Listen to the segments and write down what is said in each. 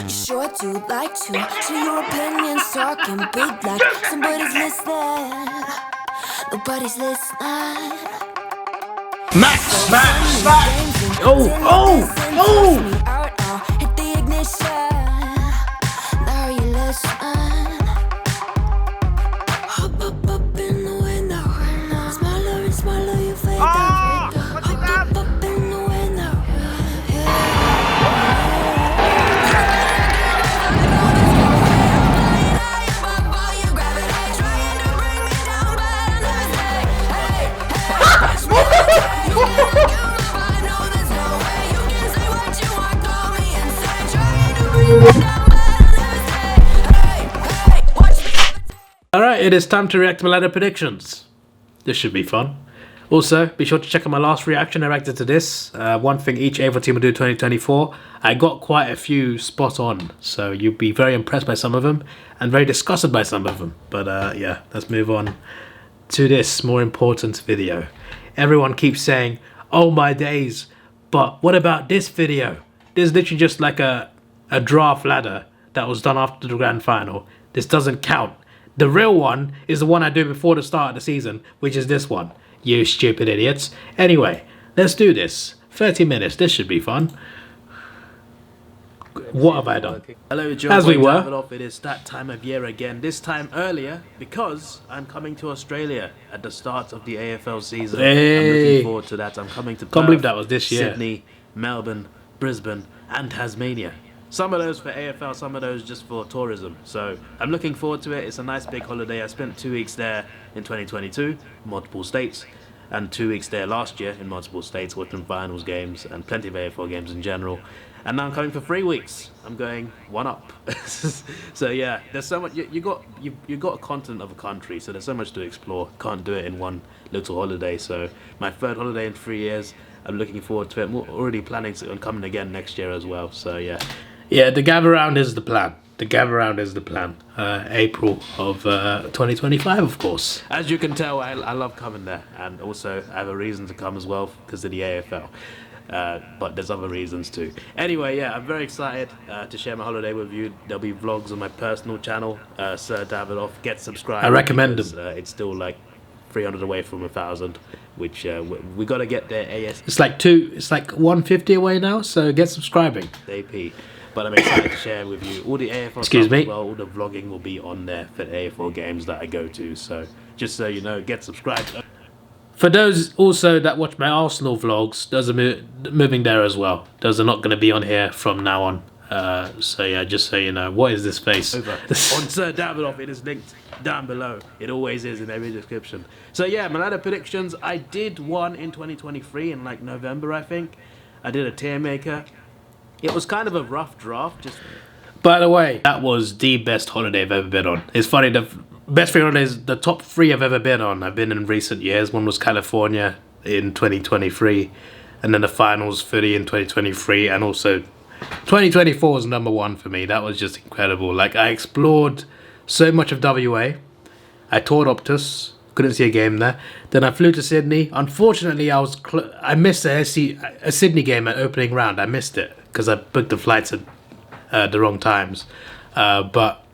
You sure do like to share your opinions, talking big like somebody's listening. Nobody's listening. Max! Oh! Oh! Oh! Hit the ignition. Now you listen. Hop up in the window. Smaller and smaller you fade down. Hop up in the window. Alright, it is time to react to my ladder predictions. This should be fun. Also, be sure to check out my last reaction. I reacted to this. One thing each AFL team will do 2024. I got quite a few spot on, so you'll be very impressed by some of them and very disgusted by some of them. But yeah, let's move on to this more important video. Everyone keeps saying, oh my days, but what about this video? This is literally just like a draft ladder that was done after the grand final. This doesn't count. The real one is the one I do before the start of the season, which is this one. You stupid idiots. Anyway, let's do this. 30 minutes, this should be fun. What have I done? Hello, as we were. Davidoff. It is that time of year again. This time earlier because I'm coming to Australia at the start of the AFL season. Hey. I'm looking forward to that. I'm coming to Perth, Can't believe that was this year. Sydney, Melbourne, Brisbane, and Tasmania. Some of those for AFL, some of those just for tourism. So I'm looking forward to it. It's a nice big holiday. I spent 2 weeks there in 2022, multiple states, and 2 weeks there last year in multiple states, watching finals games and plenty of AFL games in general. And now I'm coming for 3 weeks. I'm going one up. So yeah, there's so much. You got a continent of a country, so there's so much to explore. Can't do it in one little holiday. So my third holiday in 3 years. I'm looking forward to it. I'm already planning on coming again next year as well. So yeah. Yeah, the gather round is the plan. The gather round is the plan. April of 2025, of course. As you can tell, I love coming there, and also I have a reason to come as well because of the AFL. But there's other reasons too. Anyway, yeah, I'm very excited to share my holiday with you. There'll be vlogs on my personal channel, Sir Davidoff. Get subscribed. I recommend them. It's still like 300 away from 1,000, which we got to get there AS. It's like 150 away now, so get subscribing. AP. But I'm excited to share with you all the AFL Excuse stuff me? as well. All the vlogging will be on there for the AFL games that I go to. So just so you know, get subscribed. For those also that watch my Arsenal vlogs, those are moving there as well. Those are not going to be on here from now on. So yeah, just so you know. What is this face? Over. On Sir Davidoff, it is linked down below. It always is in every description. So yeah, my ladder predictions. I did one in 2023 in like November, I think. I did a tier maker. It was kind of a rough draft. By the way, that was the best holiday I've ever been on. It's funny, the best 3 holidays, the top 3 I've ever been on, I've been in recent years. One was California in 2023, and then the finals 30 in 2023, and also 2024 was number 1 for me. That was just incredible. Like, I explored so much of WA. I toured Optus. Couldn't see a game there. Then I flew to Sydney. Unfortunately, I missed a Sydney game at opening round. I missed it because I booked the flights at the wrong times. But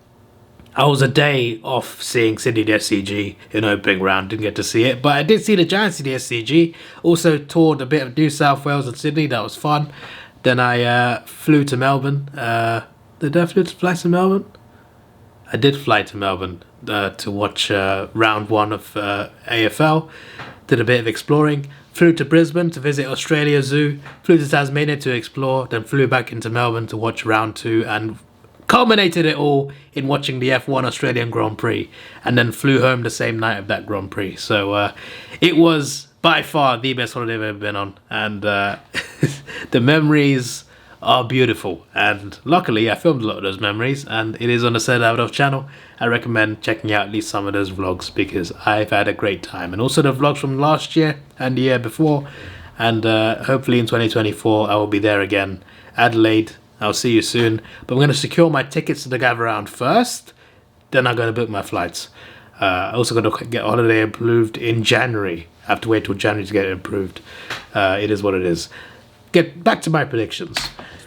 I was a day off seeing Sydney the SCG in opening round. Didn't get to see it, but I did see the Giants in the SCG. Also toured a bit of New South Wales and Sydney. That was fun. Then I flew to Melbourne. Did I fly to Melbourne? I did fly to Melbourne to watch round 1 of AFL. Did a bit of exploring. Flew to Brisbane to visit Australia Zoo. Flew to Tasmania to explore. Then flew back into Melbourne to watch round 2 and culminated it all in watching the F1 Australian Grand Prix. And then flew home the same night of that Grand Prix. So it was by far the best holiday I've ever been on. And the memories are beautiful, and luckily I filmed a lot of those memories, and it is on the Sir Davidoff channel. I recommend checking out at least some of those vlogs because I've had a great time, and also the vlogs from last year and the year before, and hopefully in 2024 I will be there again. Adelaide, I'll see you soon, but I'm going to secure my tickets to the gather round first, then I'm going to book my flights. Also going to get holiday approved in January. I have to wait till January to get it approved. It is what it is. Get back to my predictions.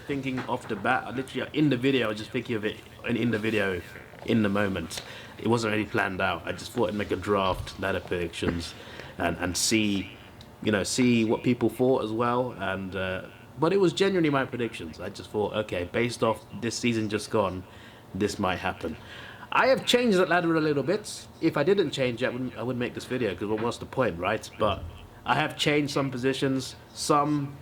thinking off the bat. I literally in the video, I was just thinking of it in the video, in the moment. It wasn't really planned out. I just thought I'd make a draft ladder predictions, and see, see what people thought as well. And but it was genuinely my predictions. I just thought, okay, based off this season just gone, this might happen. I have changed that ladder a little bit. If I didn't change it, I wouldn't make this video, because what's the point, right? But I have changed some positions, some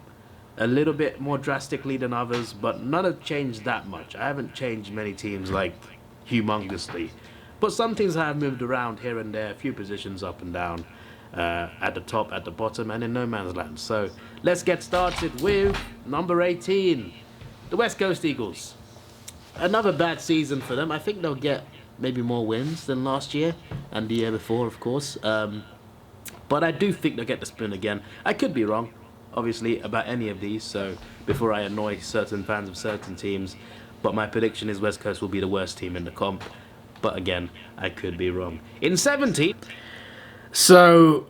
a little bit more drastically than others, but none have changed that much. I haven't changed many teams like humongously, but some teams I have moved around here and there, a few positions up and down, at the top, at the bottom, and in no man's land. So let's get started with number 18, the West Coast Eagles. Another bad season for them. I think they'll get maybe more wins than last year and the year before, of course. But I do think they'll get the spin again. I could be wrong, obviously, about any of these, so before I annoy certain fans of certain teams. But my prediction is West Coast will be the worst team in the comp. But again, I could be wrong. In 17... So,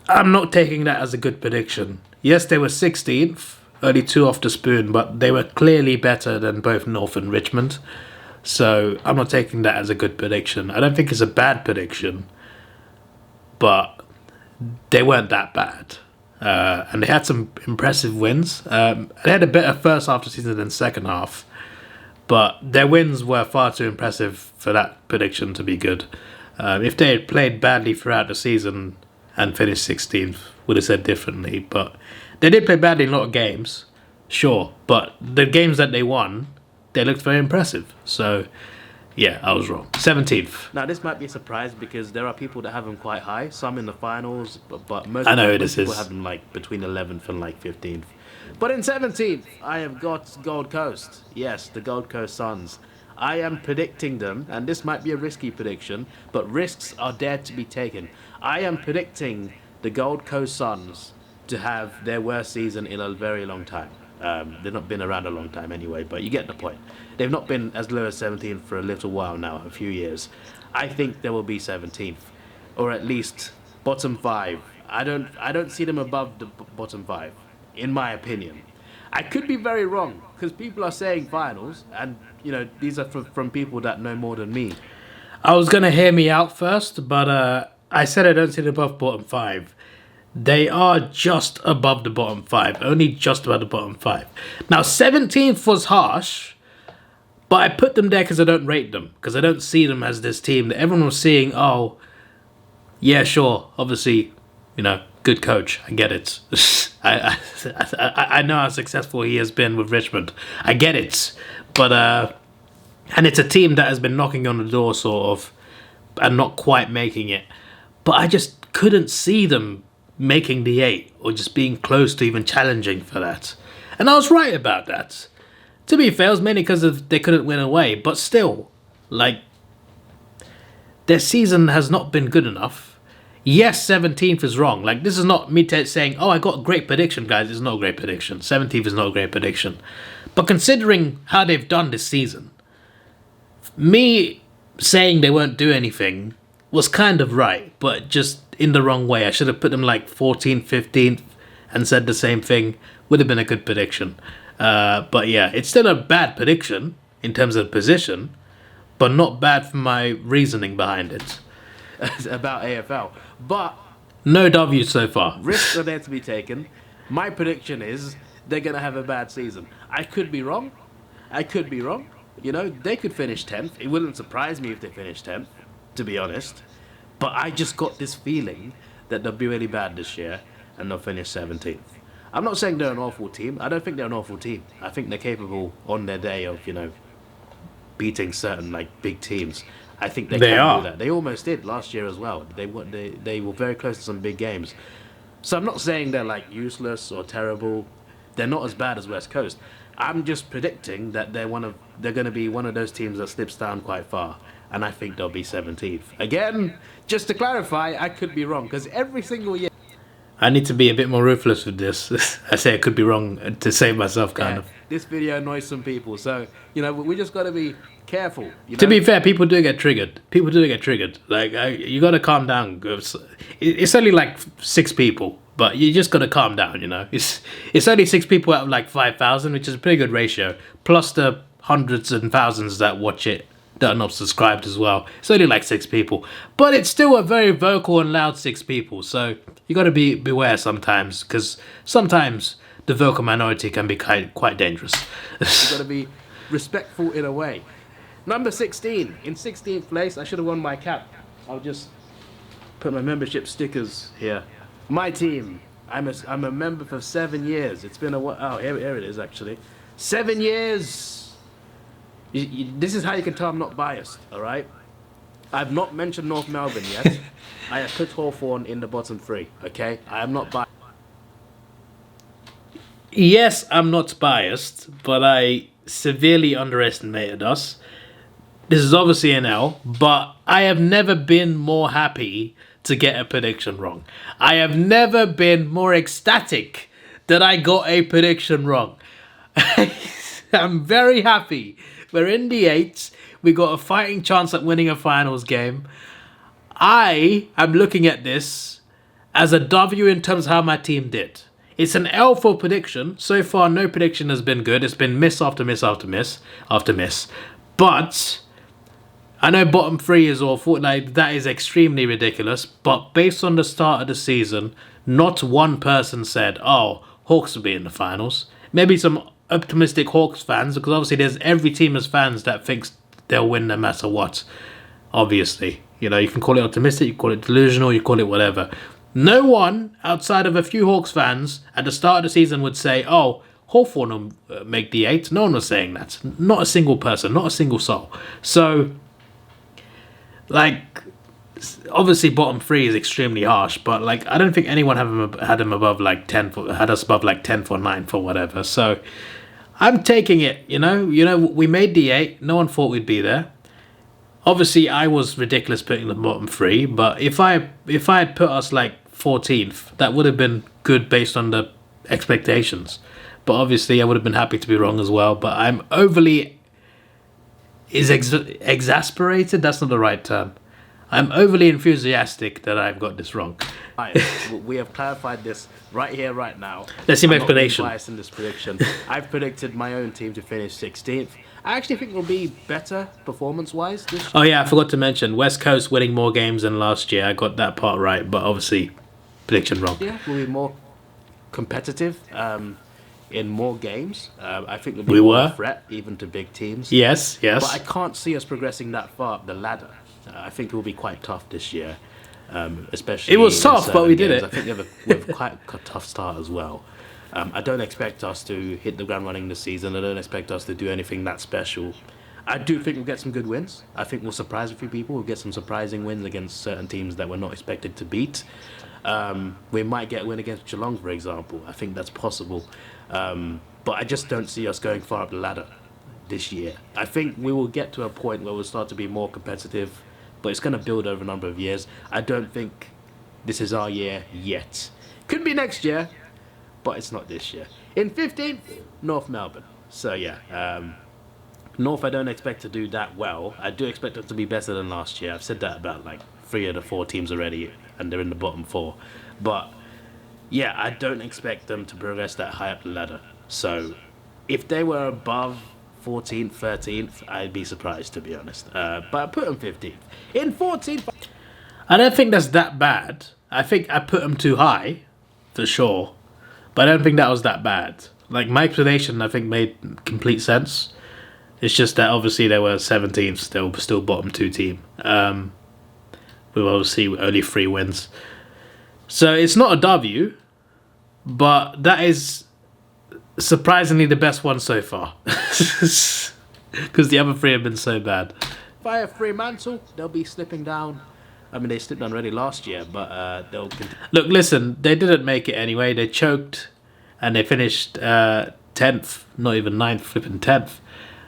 I'm not taking that as a good prediction. Yes, they were 16th, only 2 off the spoon, but they were clearly better than both North and Richmond. So, I'm not taking that as a good prediction. I don't think it's a bad prediction, but they weren't that bad. And they had some impressive wins. They had a better first half of the season than second half, but their wins were far too impressive for that prediction to be good. If they had played badly throughout the season and finished 16th, would have said differently. But they did play badly in a lot of games, sure. But the games that they won, they looked very impressive. So, yeah, I was wrong. 17th. Now, this might be a surprise because there are people that have them quite high, some in the finals, but most people have them like between 11th and like 15th. But in 17th, I have got Gold Coast. Yes, the Gold Coast Suns. I am predicting them, and this might be a risky prediction, but risks are there to be taken. I am predicting the Gold Coast Suns to have their worst season in a very long time. They've not been around a long time anyway, but you get the point. They've not been as low as 17th for a little while now, a few years. I think they will be 17th, or at least bottom 5. I don't see them above the bottom 5, in my opinion. I could be very wrong, because people are saying finals, and these are from people that know more than me. I was going to hear me out first, but I said I don't see them above bottom 5. They are just above the bottom 5, only just above the bottom 5. Now, 17th was harsh, but I put them there because I don't rate them, because I don't see them as this team that everyone was seeing. Oh, yeah, sure, obviously, good coach, I get it. I know how successful he has been with Richmond. I get it. But, and it's a team that has been knocking on the door, sort of, and not quite making it. But I just couldn't see them making the 8, or just being close to even challenging for that. And I was right about that. To be fair, it was mainly because they couldn't win away. But still, their season has not been good enough. Yes, 17th is wrong. This is not me saying, oh, I got a great prediction, guys. It's not a great prediction. 17th is not a great prediction. But considering how they've done this season, me saying they won't do anything was kind of right, but just in the wrong way. I should have put them 14th, 15th, and said the same thing. Would have been a good prediction. But yeah, it's still a bad prediction in terms of position, but not bad for my reasoning behind it. About AFL. But no W's so far. Risks are there to be taken. My prediction is they're going to have a bad season. I could be wrong. They could finish 10th. It wouldn't surprise me if they finish 10th, to be honest. But I just got this feeling that they'll be really bad this year and they'll finish 17th. I'm not saying they're an awful team. I don't think they're an awful team. I think they're capable on their day of, beating certain big teams. I think they can do that. They almost did last year as well. They were very close to some big games. So I'm not saying they're useless or terrible. They're not as bad as West Coast. I'm just predicting that they're going to be one of those teams that slips down quite far, and I think they'll be 17th. Again, just to clarify, I could be wrong, because every single year I need to be a bit more ruthless with this. I say I could be wrong to save myself, kind of. This video annoys some people, so we just got to be careful. To be fair, people do get triggered. You got to calm down. It's only 6 people But you just gotta calm down, you know. It's only 6 people out of like 5,000, which is a pretty good ratio. Plus the hundreds and thousands that watch it that are not subscribed as well. It's only like 6 people, but it's still a very vocal and loud 6 people. So you gotta beware sometimes, because sometimes the vocal minority can be quite dangerous. You gotta be respectful in a way. Number 16, in 16th place. I should have won my cap. I'll just put my membership stickers here. My team. I'm a member for 7 years. It's been a while. Oh, here it is actually. 7 years. This is how you can tell I'm not biased. All right. I've not mentioned North Melbourne yet. I have put Hawthorn in the bottom 3. Okay. I am not biased. Yes, I'm not biased, but I severely underestimated us. This is obviously an L, but I have never been more happy to get a prediction wrong. I have never been more ecstatic that I got a prediction wrong. I'm very happy. We're in the 8s. We got a fighting chance at winning a finals game. I am looking at this as a W in terms of how my team did. It's an L for prediction. So far, no prediction has been good. It's been miss after miss after miss after miss. But I know bottom 3 is awful. Like, that is extremely ridiculous. But based on the start of the season, not one person said, "Oh, Hawks will be in the finals." Maybe some optimistic Hawks fans, because obviously there's every team as fans that thinks they'll win no matter what. Obviously, you know, you can call it optimistic, you can call it delusional, you call it whatever. No one outside of a few Hawks fans at the start of the season would say, "Oh, Hawthorn will make the 8." No one was saying that. Not a single person, not a single soul. So, like, obviously bottom 3 is extremely harsh, but like, I don't think anyone had him above like 10 for, had us above like 10 for 9 for whatever. So I'm taking it, you know, we made the 8. No one thought we'd be there. Obviously I was ridiculous putting the bottom 3, but if I had put us like 14th, that would have been good based on the expectations. But obviously I would have been happy to be wrong as well, but I'm overly exasperated. That's not the right term. I'm overly enthusiastic that I've got this wrong. We have clarified this right here, right now. Let's see my explanation. I'm not biased in this prediction. I've predicted my own team to finish 16th. I actually think it'll be better performance-wise this year. Oh yeah, I forgot to mention West Coast winning more games than last year. I got that part right, but obviously prediction wrong. Yeah, we'll be more competitive in more games. I think we'll be more a threat even to big teams. Yes. But I can't see us progressing that far up the ladder. I think it will be quite tough this year, especially. It was tough, but we did games. it. I think we have quite a tough start as well. I don't expect us to hit the ground running this season. I don't expect us to do anything that special. I do think we'll get some good wins. I think we'll surprise a few people. We'll get some surprising wins against certain teams that we're not expected to beat. We might get a win against Geelong, for example. I think that's possible. But I just don't see us going far up the ladder this year. I think we will get to a point where we'll start to be more competitive, but it's going to build over a number of years. I don't think this is our year yet. Could be next year, but it's not this year. In 15th, North Melbourne. So yeah, North I don't expect to do that well. I do expect them to be better than last year. I've said that about like 3 of the 4 teams already, and they're in the bottom 4. But yeah, I don't expect them to progress that high up the ladder. So if they were above 14th, 13th, I'd be surprised, to be honest. But I put them 15th. In 14th... I don't think that's that bad. I think I put them too high, for sure. But I don't think that was that bad. Like, my explanation, I think, made complete sense. It's just that, obviously, they were 17th. They were still bottom 2 team. With, obviously, only 3 wins. So, it's not a W, but that is surprisingly the best one so far. Because the other 3 have been so bad. Fire Fremantle, they'll be slipping down. I mean, they slipped down already last year, but they'll... Look, listen, they didn't make it anyway. They choked, and they finished 10th, not even 9th, flipping 10th.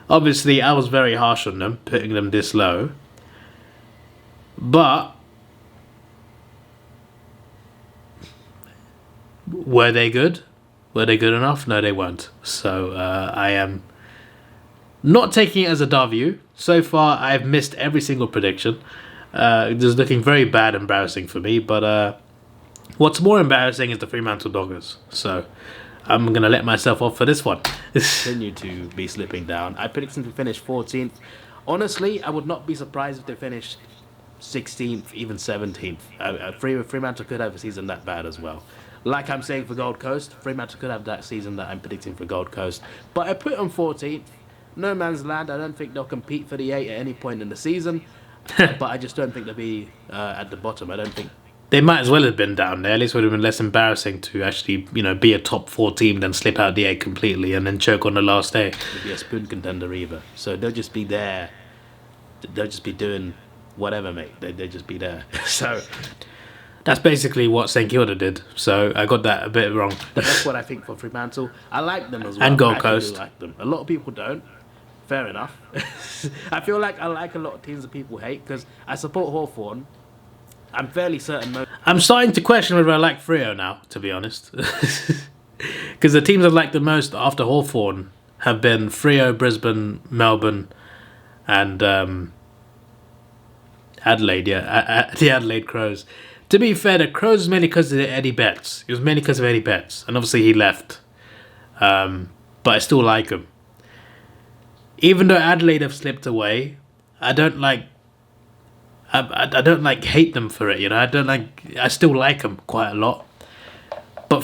Obviously, I was very harsh on them, putting them this low. But were they good? Were they good enough? No, they weren't. So I am not taking it as a W. So far, I've missed every single prediction. It's looking very bad, embarrassing for me. But What's more embarrassing is the Fremantle Doggers. So I'm going to let myself off for this one. Continue to be slipping down. I predict them to finish 14th. Honestly, I would not be surprised if they finished 16th, even 17th. Fremantle could have a season that bad as well. Like I'm saying for Gold Coast, Fremantle could have that season that I'm predicting for Gold Coast. But I put them 14th. No man's land. I don't think they'll compete for the 8 at any point in the season. But I just don't think they'll be at the bottom. I don't think. They might as well have been down there. At least it would have been less embarrassing to actually, you know, be a top 4 team than slip out the 8 completely and then choke on the last day. They'll be a spoon contender either. So they'll just be there. They'll just be doing whatever, mate. They'll just be there. So that's basically what St Kilda did. So I got that a bit wrong. That's what I think for Fremantle. I like them as well. And Gold I Coast. do like them. A lot of people don't. Fair enough. I feel like I like a lot of teams that people hate because I support Hawthorn. I'm fairly certain. I'm starting to question whether I like Freo now, to be honest. Because the teams I've liked the most after Hawthorn have been Freo, Brisbane, Melbourne, and Adelaide. Yeah, the Adelaide Crows. To be fair, the Crows was mainly because of Eddie Betts. It was mainly because of Eddie Betts, and obviously he left. But I still like him. Even though Adelaide have slipped away, I don't like. I don't like hate them for it, you know. I still like them quite a lot. But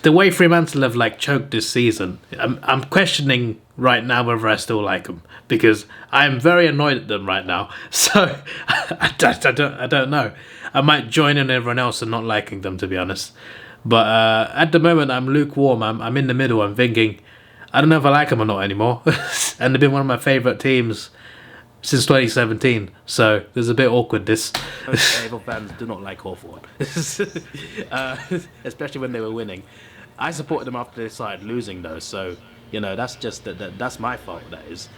the way Fremantle have like choked this season, I'm questioning right now whether I still like them because I'm very annoyed at them right now. So I don't know. I might join in everyone else and not liking them, to be honest. But at the moment, I'm lukewarm. I'm in the middle. I'm thinking, I don't know if I like them or not anymore. And they've been one of my favourite teams since 2017, so there's a bit awkward this. AFL fans do not like Hawthorn, especially when they were winning. I supported them after they started losing though, so you know that's just that's my fault. That is,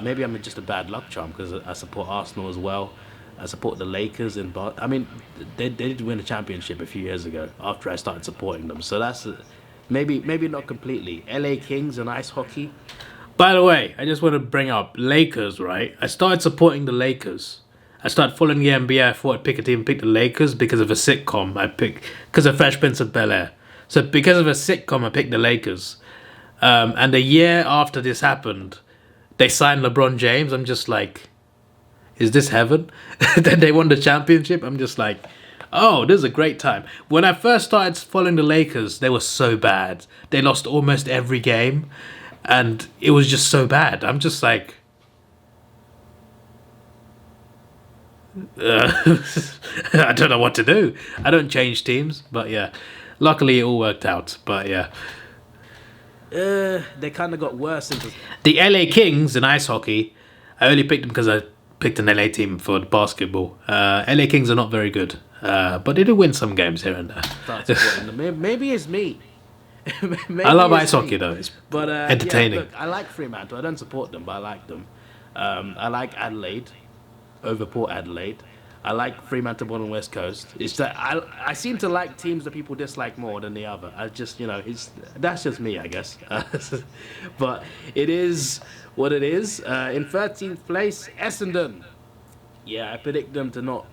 maybe I'm just a bad luck charm because I support Arsenal as well. I support the Lakers in I mean, they did win a championship a few years ago after I started supporting them, so that's maybe not completely. LA Kings and ice hockey. By the way, I just want to bring up Lakers, right? I started supporting the Lakers. I started following the NBA. I thought I'd pick a team, pick the Lakers because of a sitcom. Because of Fresh Prince of Bel-Air. So because of a sitcom, I picked the Lakers. And a year after this happened, they signed LeBron James. I'm just like, is this heaven? Then they won the championship. I'm just like, oh, this is a great time. When I first started following the Lakers, they were so bad. They lost almost every game. And it was just so bad. I'm just like, I don't know what to do. I don't change teams, but yeah. Luckily, it all worked out, but yeah. They kind of got worse. The LA Kings in ice hockey, I only picked them because I picked an LA team for basketball. LA Kings are not very good, but they do win some games here and there. Maybe it's me. I love ice hockey though. It's entertaining. Yeah, look, I like Fremantle. I don't support them, but I like them. I like Adelaide over Port Adelaide. I like Fremantle Born on West Coast. It's that I seem to like teams that people dislike more than the other. I just, you know, that's just me, I guess. But it is what it is. In 13th place, Essendon. Yeah, I predict them to not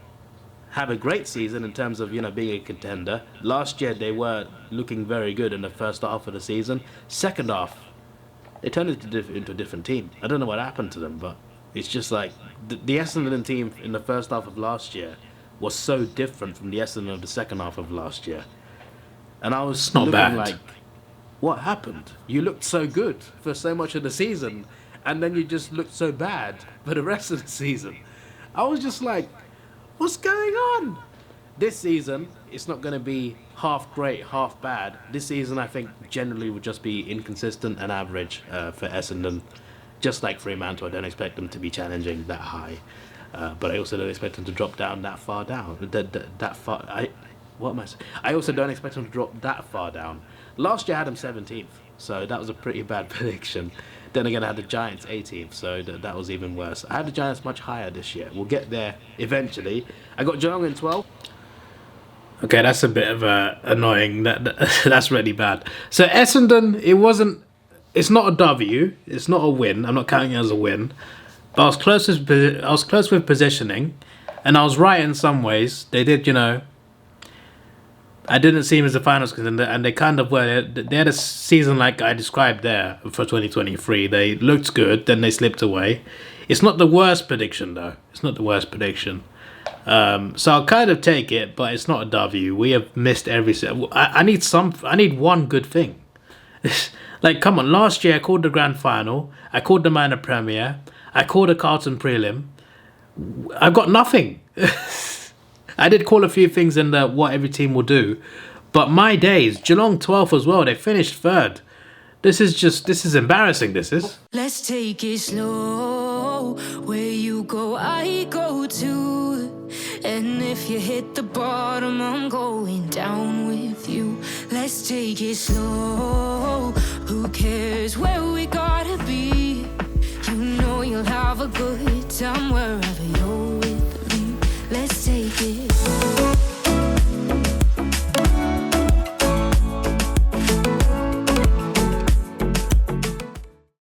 have a great season in terms of, you know, being a contender. Last year they were looking very good in the first half of the season. Second half, they turned into a different team. I don't know what happened to them, but it's just like the Essendon team in the first half of last year was so different from the Essendon of the second half of last year. And I was not looking bad. like, what happened? You looked so good for so much of the season, and then you just looked so bad for the rest of the season. I was just like, what's going on? This season, it's not going to be half great, half bad. This season, I think, generally would just be inconsistent and average for Essendon. Just like Fremantle, I don't expect them to be challenging that high. But I also don't expect them to drop down that far down. I also don't expect them to drop that far down. Last year I had them 17th, so that was a pretty bad prediction. Then again, I had the Giants 18th, so that was even worse. I had the Giants much higher this year. We'll get there eventually. I got Geelong in 12th. Okay, that's a bit of annoying. That's really bad. So Essendon, it's not a W. It's not a win. I'm not counting it as a win. But I was close with positioning, and I was right in some ways. They did, you know. I didn't see him as a finals contender, and they kind of were. They had a season like I described there for 2023. They looked good, then they slipped away. It's not the worst prediction, though. It's not the worst prediction. So I'll kind of take it, but it's not a W. We have missed every. I need one good thing. Like, come on. Last year I called the grand final. I called the minor premiere. I called a Carlton prelim. I've got nothing. I did call a few things in the what every team will do, but my days, Geelong 12th as well, they finished 3rd. This is embarrassing, this is. Let's take it slow. Where you go, I go too. And if you hit the bottom, I'm going down with you. Let's take it slow. Who cares where we gotta be? You know you'll have a good time wherever